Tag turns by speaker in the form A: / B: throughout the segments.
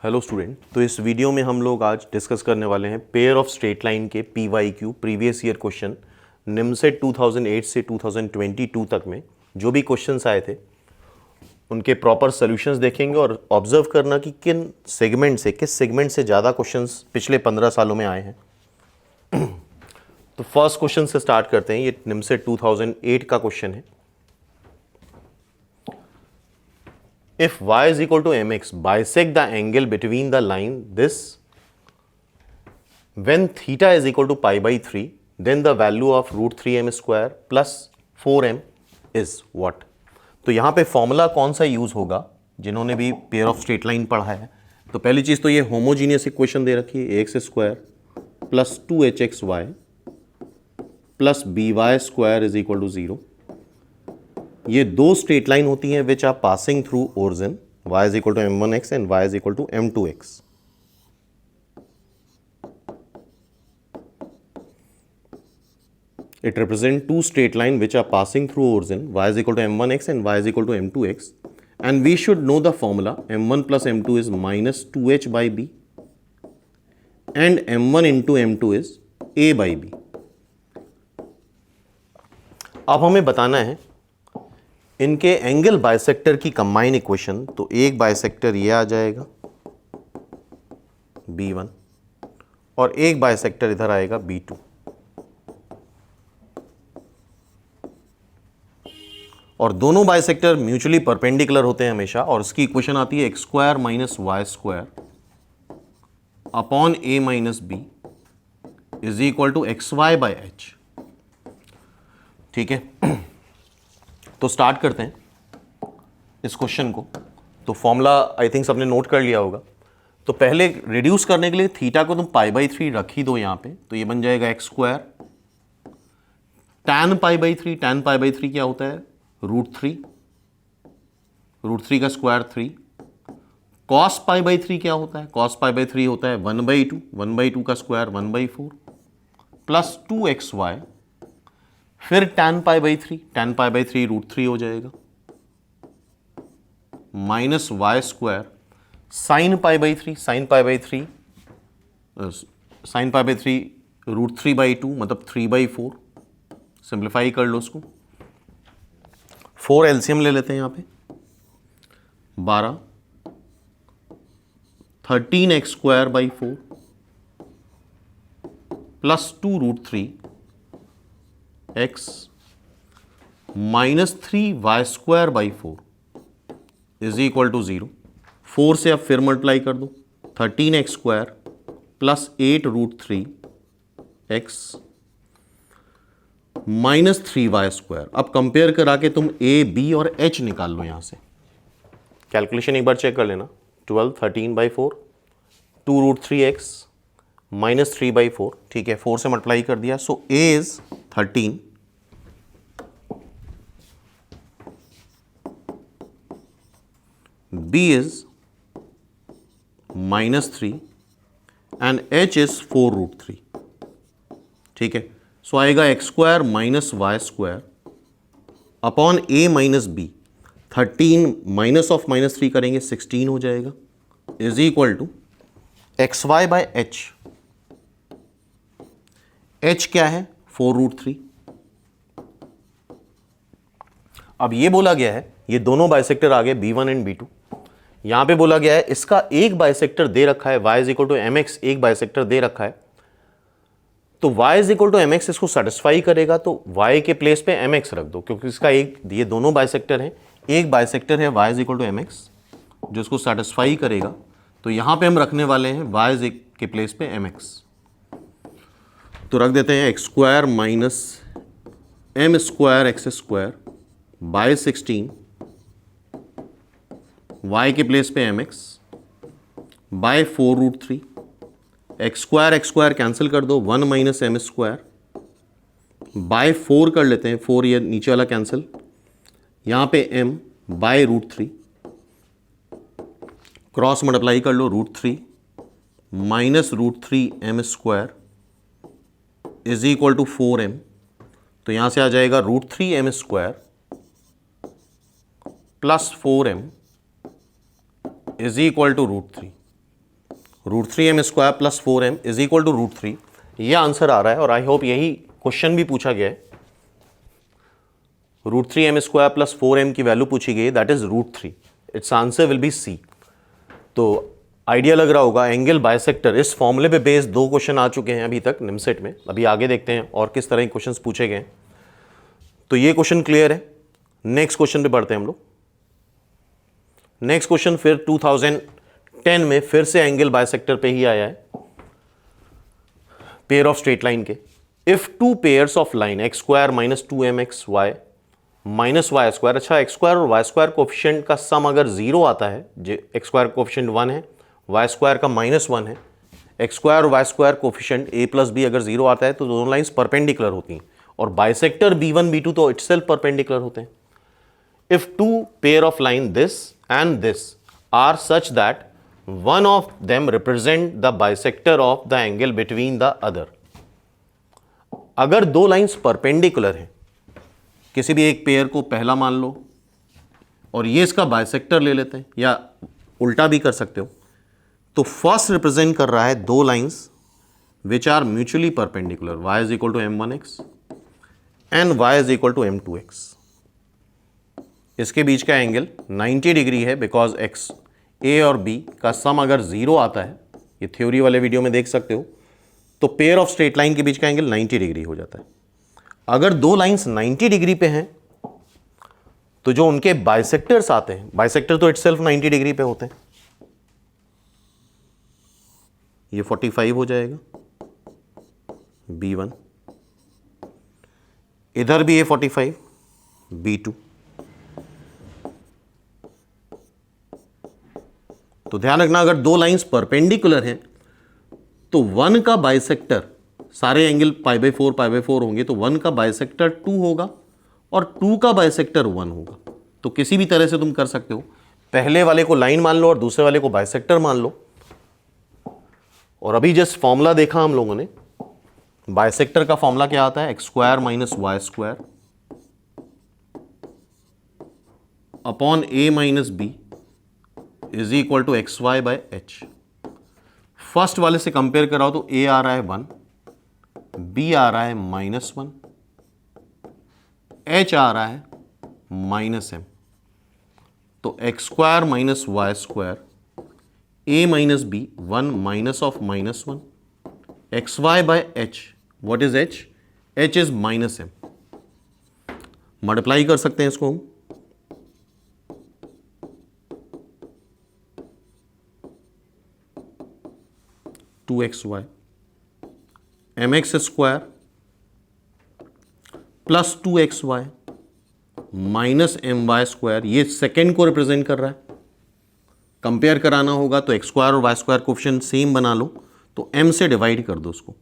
A: Hello student. तो इस video में हम लोग आज डिस्कस करने वाले हैं पेयर ऑफ स्ट्रेट लाइन के PYQ previous year question NIMCET 2008 से 2022 तक में जो भी क्वेश्चंस आए थे उनके प्रॉपर सॉल्यूशंस देखेंगे और ऑब्जर्व करना कि किस सेगमेंट से ज़्यादा क्वेश्चंस पिछले 15 सालों में आए हैं। तो फर्स्ट क्वेश्चन से स्टार्ट करते हैं। ये निमसेट 2008 का क्वेश्चन है। If y is equal to mx, bisect the angle between the line this when theta is equal to pi by 3, then the value of root 3m square plus 4m is what? तो यहाँ पे formula कौन सा use होगा जिन्होंने भी pair of straight line पढ़ा है। तो पहली चीज तो ये होमोजीनियस इक्वेशन दे रखी है ax square plus 2hxy plus by square is equal to 0। ये दो स्ट्रेट लाइन होती हैं which are passing through origin y is equal to m1x and y is equal to m2x। It represents two straight line which are passing through origin y is equal to m1x and y is equal to m2x, and we should know the formula m1 plus m2 is minus 2h by b and m1 into m2 is a by b। अब हमें बताना है इनके angle bisector की combine equation. तो एक bisector ये आ जाएगा B1 और एक बाइसेक्टर इधर आएगा B2। और दोनों बाइसेक्टर म्यूचुअली परपेंडिकुलर होते हैं हमेशा, और इसकी इक्वेशन आती है x square minus Y square upon a minus B is equal to X Y by H. ठीक है, तो स्टार्ट करते हैं इस क्वेश्चन को। तो फॉर्मूला आई थिंक सबने नोट कर लिया होगा। तो पहले रिड्यूस करने के लिए थीटा को तुम पाई बाई 3 रख ही दो यहाँ पे, तो ये बन जाएगा x square tan pi by 3। Tan pi by 3 क्या होता है? रूट 3 का स्क्वायर 3। कॉस पाई बाई 3 क्या होता है? कॉस पाई बाई 3 होता है 1/2। 1/2 का स्क्वायर 1/4 प्लस 2xy फिर tan pi by 3। tan pi by 3 root 3 हो जाएगा minus Y square sine pi by 3। Sine pi by 3 root 3/2 मतलब 3/4। सिंप्लीफाई कर लो उसको। 4 एलसीएम ले लेते हैं यहाँ पे। 12 13x square by 4 plus 2 root 3 x minus 3y square by 4 is equal to 0। 4 से अब फिर मल्टीप्लाई कर दो। 13x square plus 8 root 3 x minus 3y square. अब कंपेयर करा के तुम a b और h निकाल लो। यहां से कैलकुलेशन एक बार चेक कर लेना। 12 13/4 2 रूट 3x माइनस 3/4। ठीक है, 4 से मल्टीप्लाई कर दिया। So a is 13 b is minus 3 and h is 4 root 3। ठीक है, सो आएगा X square minus Y square upon a minus B. 13 minus of minus 3 करेंगे 16 हो जाएगा is equal to X Y by H. h क्या है? 4 root 3। अब ये बोला गया है ये दोनों बाइसेक्टर आ गए B1 एंड B2। यहां पे बोला गया है इसका एक बाइसेक्टर दे रखा है y is equal to mx। एक बाइसेक्टर दे रखा है तो y is equal to mx इसको सेटिस्फाई करेगा, तो y के प्लेस पे mx रख दो, क्योंकि इसका एक ये दोनों बाइसेक्टर हैं। एक बाइसेक्टर है y is equal to mx जो इसको सेटिस्फाई करेगा, तो यहां पे हम रखने वाले हैं y इज के प्लेस पे mx। तो रख देते हैं X square minus M square X square by 16 y के प्लेस पे mx by 4 root 3। X square cancel कर दो, 1 माइनस एम स्क्वायर बाय 4 कर लेते हैं। 4 ये नीचे वाला कैंसिल, यहाँ पे m by root 3 cross multiply कर लो। Root 3 minus root 3 m square is equal to 4m। तो यहाँ से आ जाएगा root 3m square plus 4m is equal to root 3। √3m square plus 4m is equal to √3, ये आंसर आ रहा है और आई होप यही क्वेश्चन भी पूछा गया है। √3m स्क्वायर प्लस 4m की वैल्यू पूछी गई, that is √3, it's answer will be C. तो आइडिया लग रहा होगा, एंगल बाइसेक्टर, इस फॉर्मूले पे बेस्ड 2 क्वेश्चन आ चुके हैं अभी तक निमसेट में। अभी आगे देखते हैं और किस तरह के क्वेश्चंस पूछे गए हैं। तो ये क्वेश्चन क्लियर है। नेक्स्ट क्वेश्चन पे बढ़ते हैं हम लोग। नेक्स्ट क्वेश्चन फिर 2010 में फिर से एंगल बाइसेक्टर पे ही आया है, पेयर ऑफ स्ट्रेट लाइन के। If 2 pairs of line x square minus 2mxy माइनस वाई स्क्वायर, अच्छा x स्क्वायर और वाई स्क्वायर कोफिशिएंट का सम अगर 0 आता है, जो x स्क्वायर कोफिशिएंट 1 है, वाई स्क्वायर का -1 है, x स्क्वायर और Y square coefficient a plus B अगर 0 आता है तो दोनों लाइंस परपेंडिकुलर होती हैं और बाइसेक्टर b1 b2 तो इटसेल्फ परपेंडिकुलर होते हैं। If 2 pair of line this and this are such that one of them represent the bisector of the angle between the other, अगर 2 लाइंस परपेंडिकुलर हैं, किसी भी एक पेयर को पहला मान लो और ये इसका बाइसेक्टर ले लेते हैं, या उल्टा भी कर सकते हो। तो फर्स्ट रिप्रेजेंट कर रहा है 2 lines which are mutually perpendicular, y is equal to m1x and y is equal to m2x। इसके बीच का एंगल 90 डिग्री है, बिकॉज x a और b का सम अगर 0 आता है, ये थ्योरी वाले वीडियो में देख सकते हो, तो पेयर ऑफ स्ट्रेट लाइन के बीच का एंगल 90 डिग्री हो जाता है। अगर 2 लाइंस 90 डिग्री पे हैं तो जो उनके बाइसेक्टर्स आते हैं, बाइसेक्टर तो इटसेल्फ 90 डिग्री पे होते हैं, ये 45 हो जाएगा b1, इधर भी ये 45 b2। तो ध्यान रखना, अगर 2 लाइंस परपेंडिकुलर हैं तो 1 का बाइसेक्टर, सारे एंगल π/4 होंगे, तो 1 का बाइसेक्टर 2 होगा और 2 का बाइसेक्टर 1 होगा। तो किसी भी तरह से तुम कर सकते हो, पहले वाले को लाइन मान लो और दूसरे वाले को बाइसेक्टर मान लो। और अभी जस्ट फॉर्मूला देखा हम लोगों ने, बाइसेक्टर का फॉर्मूला क्या आता है, x square minus Y square upon a minus B is equal to X Y by H. First वाले से कंपेयर कराओ तो a आ रहा है 1, b आ रहा है -1, h आ रहा है -m। तो x square minus Y square a minus B 1 minus of -1 X Y by H. What is h? h is -m। Multiply कर सकते हैं इसको हम, two X Y mx square plus 2xy minus my square, ये second को represent कर रहा है। कंपेयर कराना होगा तो एक्स स्क्वायर और वाई स्क्वायर कोएफिशिएंट सेम बना लो, तो m से डिवाइड कर दो उसको।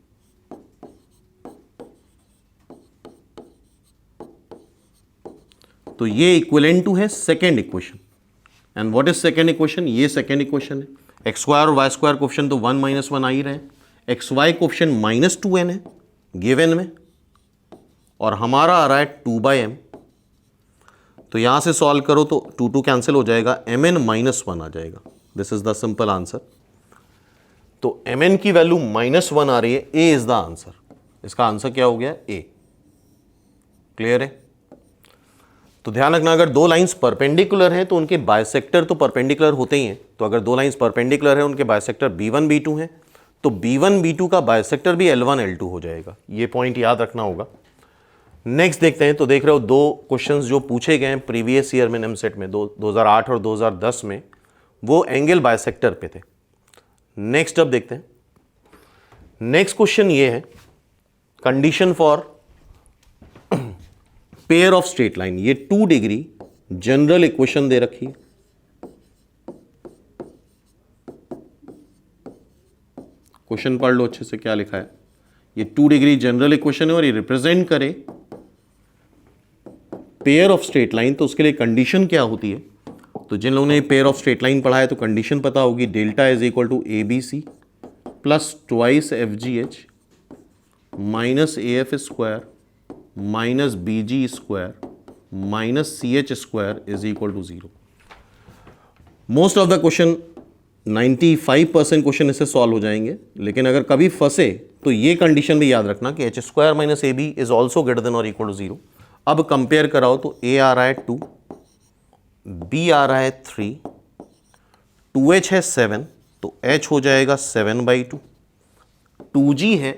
A: तो ये इक्विवेलेंट टू है second equation. And what is second equation? ये सेकेंड इक्वेशन है। एक्स स्क्वायर और वाई स्क्वायर कोएफिशिएंट तो 1 - 1 आ ही रहे हैं, एक्स वाई कोएफिशिएंट -2n है गिवन में, और हमारा आ रहा है 2/m। तो यहां से सॉल्व करो तो 2 कैंसिल हो जाएगा, mn -1 आ जाएगा। This is the simple answer. तो mn की वैल्यू -1 आ रही है, a इज द आंसर। इसका आंसर क्या हो गया? a। क्लियर है? तो ध्यान रखना, अगर 2 लाइंस परपेंडिकुलर हैं तो उनके बाइसेक्टर तो परपेंडिकुलर होते ही हैं। तो अगर 2 लाइंस परपेंडिकुलर हैं, उनके बाइसेक्टर b1 b2 हैं, तो b1 b2 का बाइसेक्टर भी l1 l2 हो जाएगा। ये पॉइंट याद रखना होगा। नेक्स्ट देखते हैं। तो देख रहे हो 2 क्वेश्चंस जो पूछे गए हैं प्रीवियस ईयर में निमसेट में 2008 और 2010 में, वो एंगल बाइसेक्टर पे थे। नेक्स्ट अब देखते हैं। नेक्स्ट क्वेश्चन ये है, condition for pair of straight line. ये 2 डिग्री जनरल इक्वेशन दे रखी है। क्वेश्चन पढ़ लो अच्छे से, क्या लिखा है। ये 2 डिग्री जनरल इक्वेशन है और ये रिप्रेजेंट करे पेयर ऑफ स्ट्रेट लाइन। तो उसके लिए कंडीशन क्या होती है? तो जिन लोगों ने पेयर ऑफ स्ट्रेट लाइन पढ़ा है तो कंडीशन पता होगी, delta is equal to ABC plus twice FGH minus AF square minus BG square minus CH square is equal to 0। Most of the question 95% question इससे सॉल्व हो जाएंगे, लेकिन अगर कभी फंसे तो ये कंडीशन भी याद रखना कि h² minus A B is also greater than और इक्वल टू 0। अब कंपेयर कराओ तो a आ रहा है 2, b आ रहा है 3, 2h है 7, तो h हो जाएगा 7/2, 2g है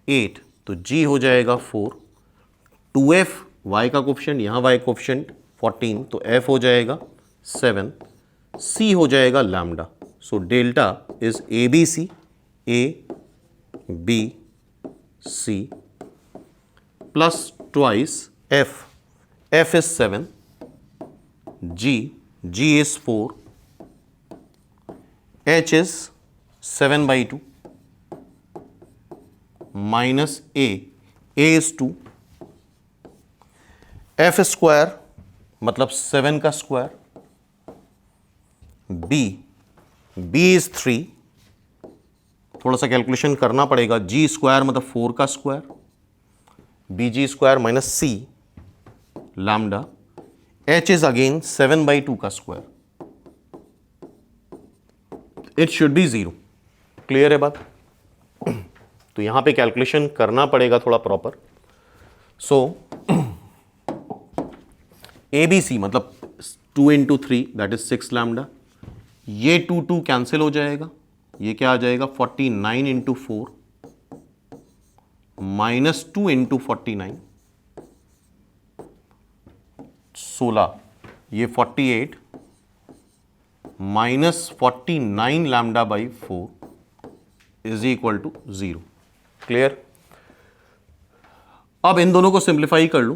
A: 8, तो g हो जाएगा 4, 2f y का कोफिशिएंट, यहाँ y कोफिशिएंट 14, तो f हो जाएगा 7, c हो जाएगा lambda. So delta is A B C, A B C plus twice f, f is 7, g is 4, h is 7/2 minus a is 2, f square मतलब 7 का square, b is 3, थोड़ा सा calculation करना पड़ेगा, g स्क्वायर मतलब 4 का square, bg square minus c lambda, h is again 7/2 का square, it should be 0। Clear है बात? तो यहां पे कैलकुलेशन करना पड़ेगा थोड़ा प्रॉपर। सो ABC मतलब 2 इंटू 3 दैट इज 6 लैम्डा, ये 2 कैंसिल हो जाएगा, ये क्या आ जाएगा 49 इंटू 4 माइनस 2 इंटू 49 16, ये 48 minus 49 lambda by 4 is equal to 0। Clear? अब इन दोनों को सिंप्लीफाई कर लूं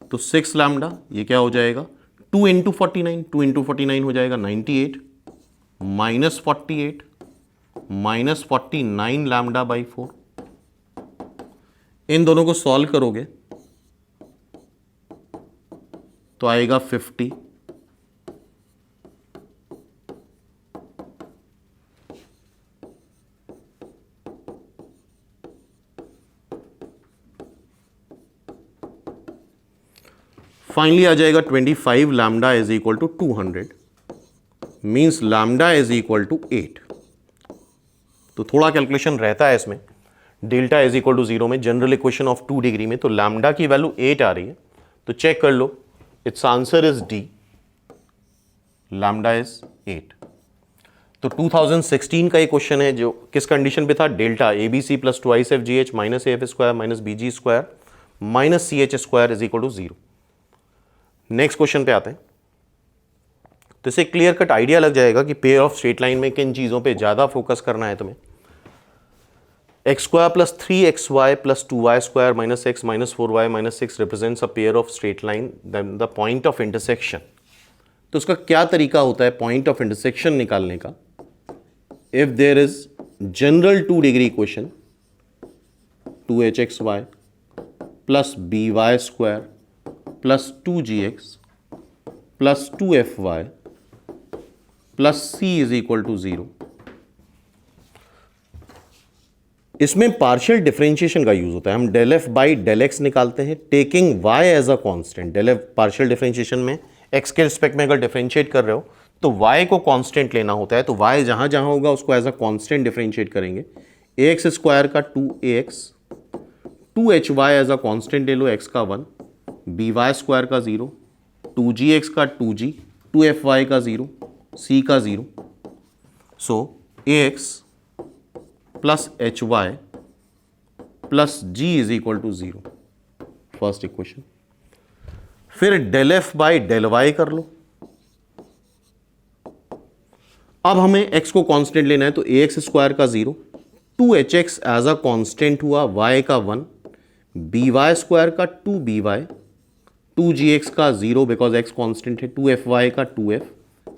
A: तो 6 लैम्डा, ये क्या हो जाएगा 2 इंटू 49, 2 इंटू 49 हो जाएगा 98 माइनस 48 माइनस 49 लैम्डा बाई 4। इन दोनों को सॉल्व करोगे तो आएगा 50, फाइनली आ जाएगा 25 lambda is equal to 200, means lambda is equal to 8। तो थोड़ा कैलकुलेशन रहता है इसमें, डेल्टा इज इक्वल टू 0 में, जनरल इक्वेशन ऑफ 2 डिग्री में, तो लैम्डा की वैल्यू 8 आ रही है, तो चेक कर लो, its answer is D, lambda is 8। तो 2016 का ये क्वेश्चन है जो किस कंडीशन पे था, delta A B C plus twice F G H minus A F square minus B G square minus C H square is equal to 0। Next question पे आते हैं। तो इसे क्लियर कट आइडिया लग जाएगा कि पेयर ऑफ स्ट्रेट लाइन में किन चीजों पे ज्यादा फोकस करना है तुम्हें। X square plus 3xy plus 2y square minus x minus 4y minus 6 represents a pair of straight line, the point of intersection. तो उसका क्या तरीका होता है पॉइंट ऑफ इंटरसेक्शन निकालने का? If there is general 2 degree equation 2hxy plus by square plus 2gx plus 2fy plus c is equal to 0, इसमें partial differentiation का यूज होता है। हम del F by del x निकालते हैं taking y as a constant. Del f partial differentiation में x के respect में अगर डिफरेंशिएट कर रहे हो तो y को कांस्टेंट लेना होता है, तो y जहां जहां होगा उसको एज अ कांस्टेंट डिफरेंशिएट करेंगे। ax स्क्वायर का 2ax, 2hy as a constant ले लो, x का 1, by स्क्वायर का 0, 2gx का 2g, 2fy का 0, c का 0। So ax plus hy plus g is equal to 0, first equation. फिर del F by del Y कर लो। अब हमें x को कांस्टेंट लेना है, तो ax स्क्वायर का 0, 2hx एज अ कांस्टेंट हुआ, y का 1, by स्क्वायर का 2by, 2gx का 0 बिकॉज x कांस्टेंट है, 2fy का 2f,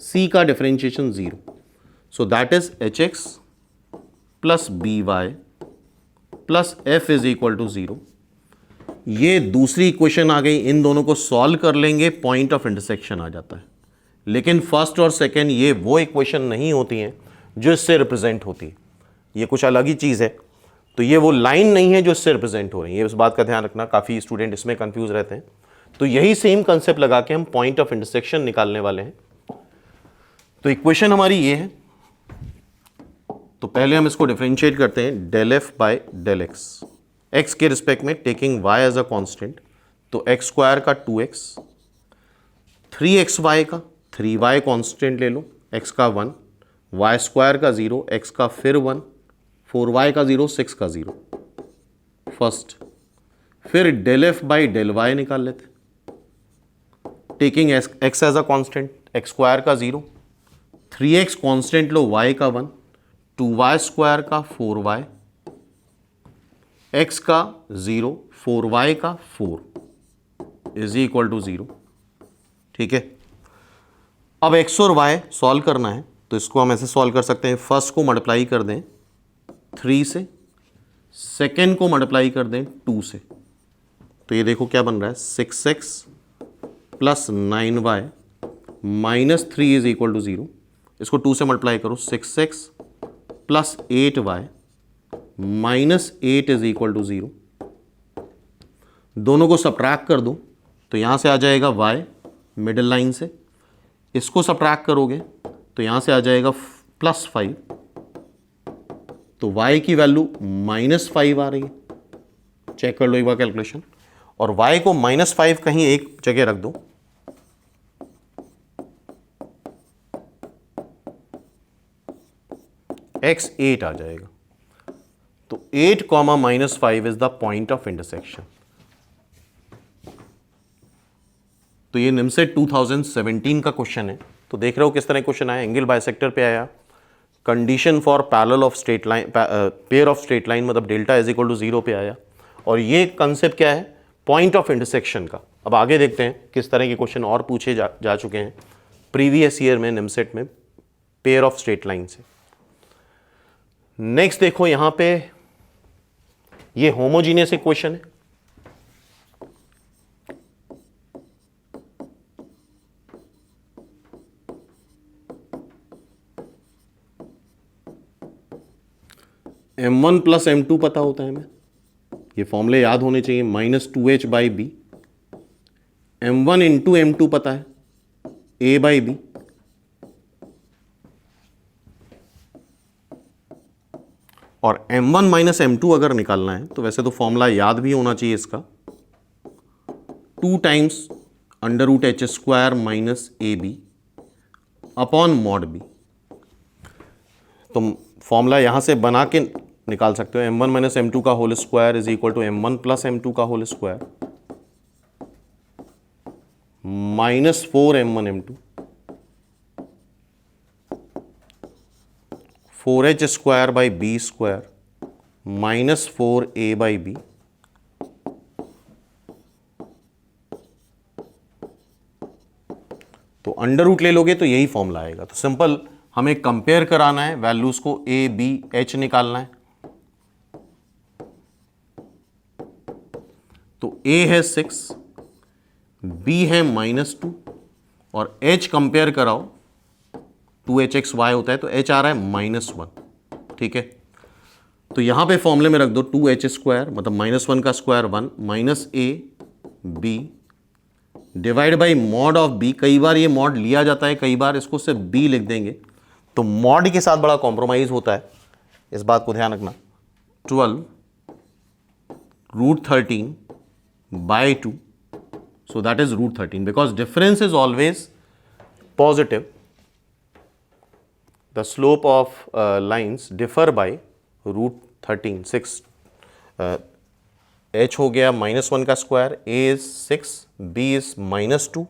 A: c का differentiation 0। So that is hx plus by plus f is equal to 0। ये दूसरी इक्वेशन आ गई, इन दोनों को सॉल्व कर लेंगे, पॉइंट ऑफ इंटरसेक्शन आ जाता है। लेकिन फर्स्ट और सेकेंड ये वो इक्वेशन नहीं होती हैं जो इससे रिप्रेजेंट होती है, ये कुछ अलग ही चीज़ है। तो ये वो लाइन नहीं है जो इससे रिप्रेजेंट हो रही है, ये इस बात का ध्यान रखना, काफ़ी स्टूडेंट इसमें कंफ्यूज रहते हैं। तो यही सेम कंसेप्ट लगा के हम पॉइंट ऑफ इंटरसेक्शन निकालने वाले हैं। तो इक्वेशन हमारी ये है, तो पहले हम इसको डिफरेंशिएट करते हैं del f by del x, x के रिस्पेक्ट में taking y as a constant. तो एक्स स्क्वायर का 2x, 3xy का 3y कांस्टेंट ले लो, x का 1, वाई स्क्वायर का 0, x का फिर 1, 4y का 0, 6 का 0 फर्स्ट। फिर del F by del y निकाल लेते, taking x as a constant, x square का 0, 3x कांस्टेंट लो, y का 1, 2y स्क्वायर का 4y, x का 0, 4y का 4 इज इक्वल टू 0। ठीक है, अब x और y सॉल्व करना है तो इसको हम ऐसे सॉल्व कर सकते हैं, फर्स्ट को मल्टीप्लाई कर दें 3 से, सेकेंड को मल्टीप्लाई कर दें 2 से, तो ये देखो क्या बन रहा है 6x plus 9y minus 3 is equal to 0। इसको 2 से मल्टीप्लाई करो, 6x plus 8y minus 8 is equal to 0। दोनों को सब्ट्रैक्ट कर दो तो यहां से आ जाएगा y मिडिल लाइन से, इसको सब्ट्रैक्ट करोगे तो यहां से आ जाएगा प्लस 5, तो y की वैल्यू -5 आ रही है। चेक कर लो एक बार कैलकुलेशन, और y को -5 कहीं एक जगह रख दो, x 8 आ जाएगा। तो 8, -5 is the point of intersection. तो ये निमसेट 2017 का क्वेश्चन है। तो देख रहे हो किस तरह क्वेश्चन आया, एंगल बाइसेक्टर पे आया, condition for parallel of straight line, pair of straight line मतलब डेल्टा इज इक्वल टू 0 पे आया। और ये कंसेप्ट क्या है, पॉइंट ऑफ इंटरसेक्शन का। अब आगे देखते हैं किस तरह के क्वेश्चन और पूछे जा चुके हैं प्रीवियस ईयर में निमसेट में पेयर ऑफ स्ट्रेट लाइन से। नेक्स्ट देखो यहां पे ये होमोजीनियस इक्वेशन है, m1 प्लस m2 पता होता है हमें, ये फॉर्मूले याद होने चाहिए, -2h by B, m1 into m2 पता है a बाई बी, और m1 माइनस m2 अगर निकालना है तो वैसे तो फॉर्मूला याद भी होना चाहिए इसका, 2 times √h² minus A B upon mod B. तो फॉर्मूला यहां से बना के निकाल सकते हो, m1 माइनस m2 का whole square is equal to m1 plus m2 का whole square minus 4m1 m2, 4h square by B square minus 4a by B, तो अंडर रूट ले लोगे तो यही फॉर्मूला आएगा। तो सिंपल हमें कंपेयर कराना है, वैल्यूज को a b h निकालना है। तो a है 6, b है -2 और h कंपेयर कराओ 2hxy होता है तो h आ रहा है -1। ठीक है, तो यहां पे फॉर्मूले में रख दो 2h स्क्वायर मतलब -1 का square 1 minus a b divide by mod of b। कई बार ये मॉड लिया जाता है, कई बार इसको सिर्फ b लिख देंगे, तो मॉड के साथ बड़ा कॉम्प्रोमाइज होता है, इस बात को ध्यान रखना। 12 √13 by 2, so that is √13 because difference is always positive. The slope of lines differ by √13, 6 h हो गया -1 का square, a is 6, b is -2।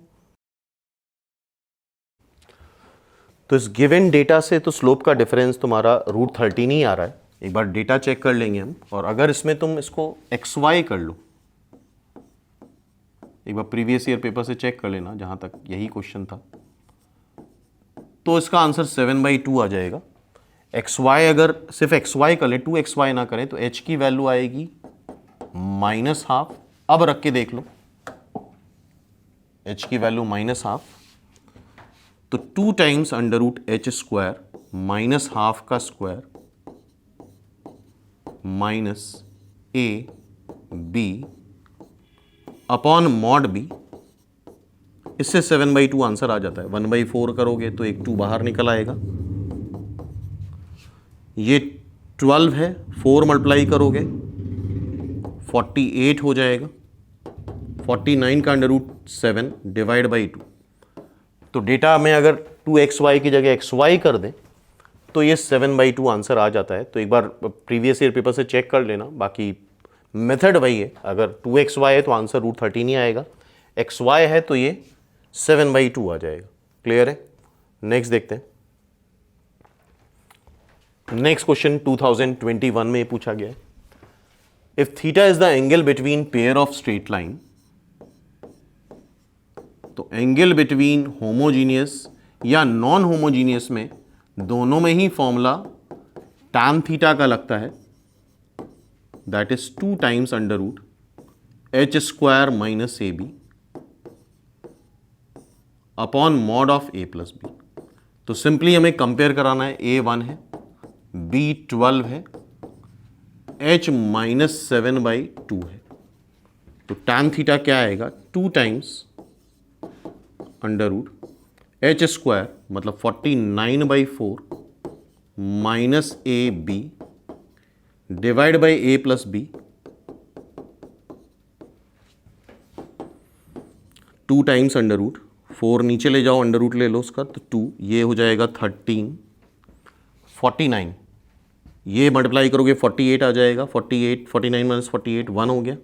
A: तो इस गिवन डेटा से तो स्लोप का डिफरेंस तुम्हारा √13 ही आ रहा है। एक बार डेटा चेक कर लेंगे हम, और अगर इसमें तुम इसको xy कर लो, एक बार प्रीवियस ईयर पेपर से चेक कर लेना जहां तक यही क्वेश्चन था, तो इसका आंसर 7/2 आ जाएगा। xy अगर सिर्फ xy कर ले, 2xy ना करें, तो h की वैल्यू आएगी -12। अब रख के देख लो, h की वैल्यू -12, तो 2 टाइम्स √h² -12 का square minus a b upon mod b, इससे 7/2 आंसर आ जाता है। 1/4 करोगे तो एक 2 बाहर निकल आएगा, ये 12 है, 4 मल्टीप्लाई करोगे 48 हो जाएगा, 49 का √7 डिवाइड बाई 2। तो डेटा में अगर 2xy की जगह xy कर दें तो ये 7/2 आंसर आ जाता है। तो एक बार प्रीवियस ईयर पेपर से चेक कर लेना, बाकी मेथड वही है। अगर 2xy है तो आंसर √13 ही आएगा, xy है तो ये 7/2 आ जाएगा। क्लियर है? नेक्स्ट देखते हैं। नेक्स्ट क्वेश्चन 2021 में पूछा गया है, if theta is the angle between pair of straight line, तो एंगल बिटवीन होमोजीनियस या नॉन होमोजीनियस में दोनों में ही फॉर्मूला tan थीटा का लगता है, that is 2 times √h² minus AB upon mod of A plus B। तो सिंपली हमें कंपेयर कराना है, A 1 है, B 12 है, H -7/2 है। तो tan थीटा क्या आएगा, 2 टाइम्स √h² मतलब 49/4 minus AB divide by A plus B, 2 times √4 नीचे ले जाओ, √ ले लो उसका, तो 2, ये हो जाएगा 13, 49, ये मल्टीप्लाई करोगे 48 आ जाएगा, 48 49 माइनस 48 1 हो गया,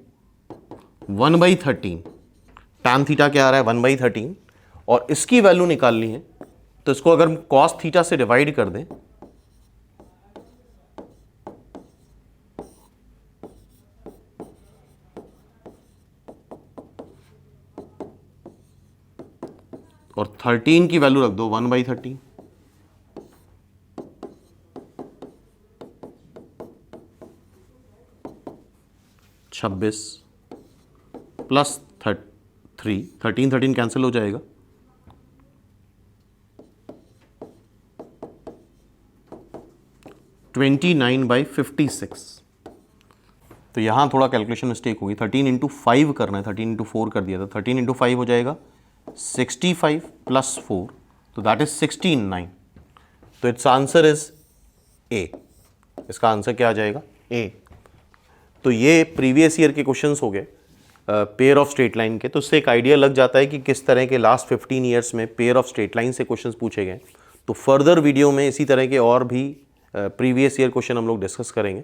A: 1/13। tan थीटा क्या आ रहा है, 1/13, और इसकी वैल्यू निकालनी है तो इसको अगर cos थीटा से डिवाइड कर दें और 13 की वैल्यू रख दो 1/13, छब्बीस प्लस 13 कैंसिल हो जाएगा, 29/56। तो यहां थोड़ा कैलकुलेशन मिस्टेक होगी, 13 × 5 करना है, 13 × 4 कर दिया था, 13 × 5 हो जाएगा 65 प्लस 4, तो दैट इज 69। तो इट्स आंसर इज ए, इसका आंसर क्या आ जाएगा, ए। तो ये प्रीवियस ईयर के क्वेश्चंस हो गए पेयर ऑफ स्ट्रेट लाइन के। तो उससे एक आइडिया लग जाता है कि किस तरह के लास्ट 15 ईयर्स में पेयर ऑफ स्ट्रेट लाइन से क्वेश्चंस पूछे गए। तो फर्दर वीडियो में इसी तरह के और भी प्रीवियस ईयर क्वेश्चन हम लोग डिस्कस करेंगे।